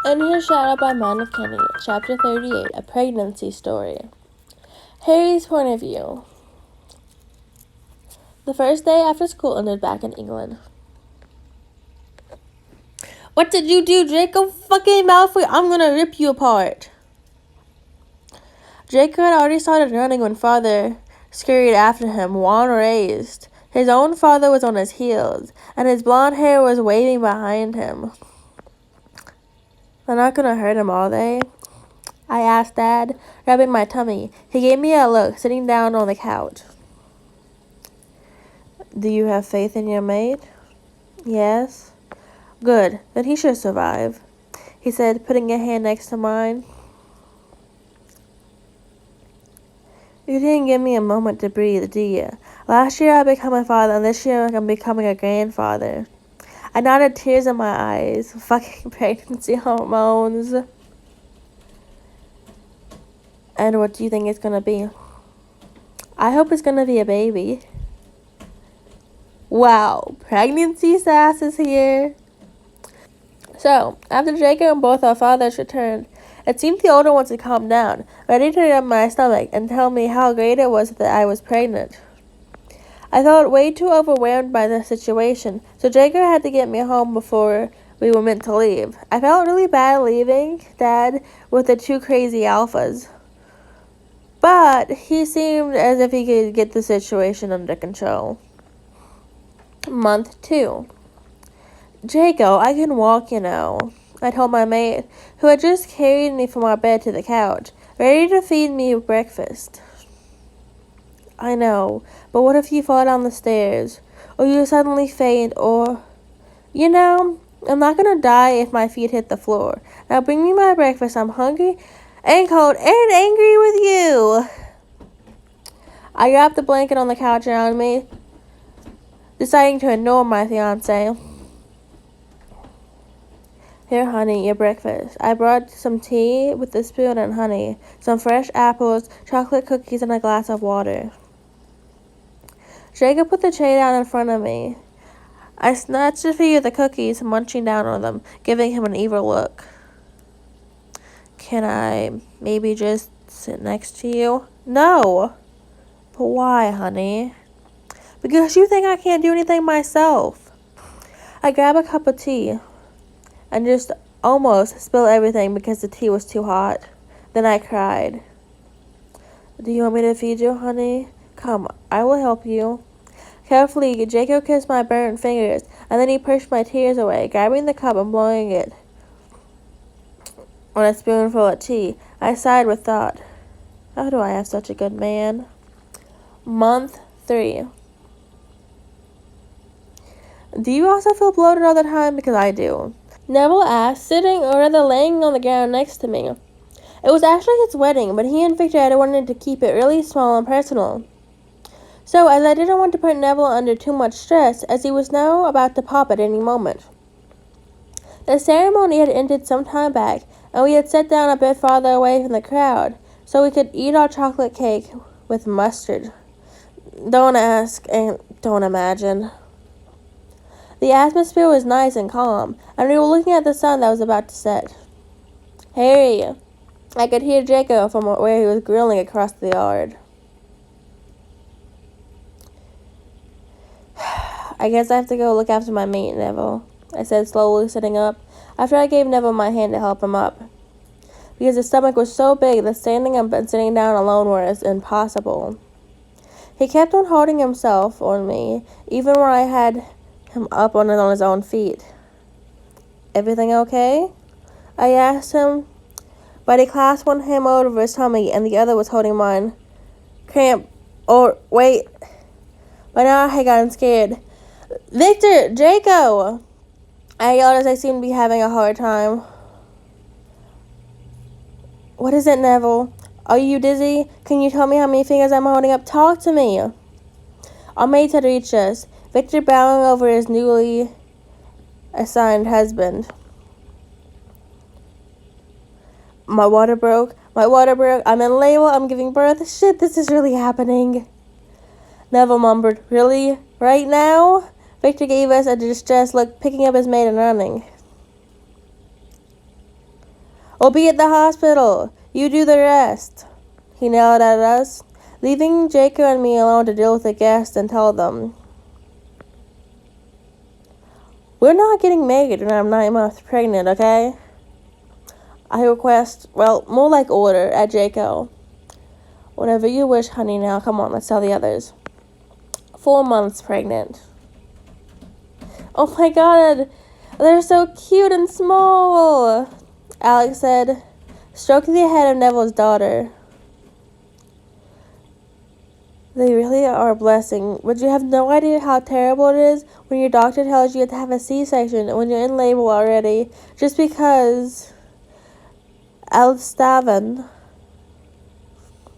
And here's Shout Out by meniekeime, Chapter 38, A Pregnancy Story. Harry's Point of View. The first day after school ended back in England. What did you do, Draco fucking Malfoy? I'm gonna rip you apart. Draco had already started running when father scurried after him, wand raised. His own father was on his heels, and his blonde hair was waving behind him. They're not gonna hurt him, are they? I asked Dad, rubbing my tummy. He gave me a look, sitting down on the couch. Do you have faith in your mate? Yes. Good, then he should survive, he said, putting a hand next to mine. You didn't give me a moment to breathe, do you? Last year I became a father, and this year I'm becoming a grandfather. I nodded, tears in my eyes. Fucking pregnancy hormones. And what do you think it's gonna be? I hope it's gonna be a baby. Wow, pregnancy sass is here. So, after Draco and both our fathers returned, it seemed the older ones had calmed down, ready to rub my stomach and tell me how great it was that I was pregnant. I felt way too overwhelmed by the situation, so Draco had to get me home before we were meant to leave. I felt really bad leaving Dad with the two crazy alphas, but he seemed as if he could get the situation under control. Month 2. Draco, I can walk, you know, I told my mate, who had just carried me from our bed to the couch, ready to feed me breakfast. I know, but what if you fall down the stairs, or you suddenly faint, or... You know, I'm not gonna die if my feet hit the floor. Now bring me my breakfast. I'm hungry and cold and angry with you. I grabbed the blanket on the couch around me, deciding to ignore my fiancé. Here, honey, your breakfast. I brought some tea with a spoon and honey, some fresh apples, chocolate cookies, and a glass of water. Draco put the tray down in front of me. I snatched a few of the cookies, munching down on them, giving him an evil look. Can I maybe just sit next to you? No. But why, honey? Because you think I can't do anything myself. I grabbed a cup of tea and just almost spilled everything because the tea was too hot. Then I cried. Do you want me to feed you, honey? Come, I will help you. Carefully, Draco kissed my burnt fingers, and then he pushed my tears away, grabbing the cup and blowing it on a spoonful of tea. I sighed with thought. How do I have such a good man? Month 3. Do you also feel bloated all the time? Because I do. Neville asked, sitting or rather laying on the ground next to me. It was actually his wedding, but he and Victor had wanted to keep it really small and personal. So, as I didn't want to put Neville under too much stress, as he was now about to pop at any moment. The ceremony had ended some time back, and we had sat down a bit farther away from the crowd, so we could eat our chocolate cake with mustard. Don't ask, and don't imagine. The atmosphere was nice and calm, and we were looking at the sun that was about to set. Harry, I could hear Draco from where he was grilling across the yard. I guess I have to go look after my mate, Neville, I said, slowly sitting up, after I gave Neville my hand to help him up. Because his stomach was so big that standing up and sitting down alone was impossible. He kept on holding himself on me, even when I had him up on his own feet. Everything okay? I asked him, but he clasped one hand over his tummy and the other was holding mine. Cramp. Or, wait. By now I had gotten scared. Victor! Draco! I yelled as I seemed to be having a hard time. What is it, Neville? Are you dizzy? Can you tell me how many fingers I'm holding up? Talk to me. Our mates had reached us, Victor bowing over his newly assigned husband. My water broke. I'm in labor. I'm giving birth. Shit, this is really happening. Neville mumbled, Really? Right now? Victor gave us a distressed look, picking up his mate and running. We'll be at the hospital. You do the rest. He yelled at us, leaving Draco and me alone to deal with the guests and tell them. We're not getting married when I'm 9 months pregnant, okay? I request, well, more like order at Draco. Whatever you wish, honey, now. Come on, let's tell the others. 4 months pregnant. Oh my god, they're so cute and small, Alex said, stroking the head of Neville's daughter. They really are a blessing, but you have no idea how terrible it is when your doctor tells you to have a C-section when you're in labor already, just because Alstaven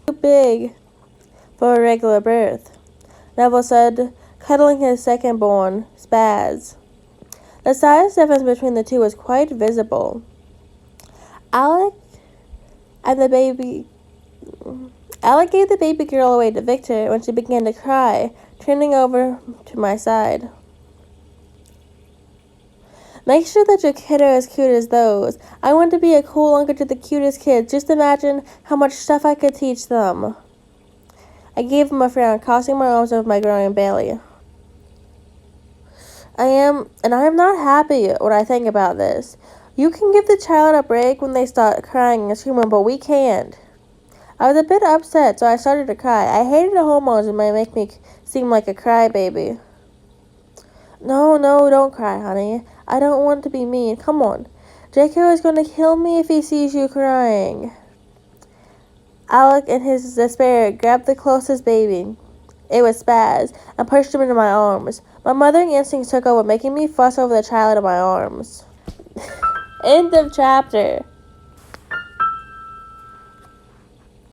too big for a regular birth, Neville said, cuddling his second-born, Spaz. The size difference between the two was quite visible. Alec gave the baby girl away to Victor when she began to cry, turning over to my side. Make sure that your kid are as cute as those. I want to be a cool uncle to the cutest kids. Just imagine how much stuff I could teach them. I gave him a frown, crossing my arms over my growing belly. I am not happy when I think about this. You can give the child a break when they start crying and screaming, but we can't. I was a bit upset, so I started to cry. I hated the hormones and might make me seem like a crybaby. No, don't cry, honey. I don't want to be mean. Come on. Draco is going to kill me if he sees you crying. Alec, in his despair, grabbed the closest baby. It was Spaz, and pushed him into my arms. My mothering instincts took over, making me fuss over the child in my arms. End of chapter.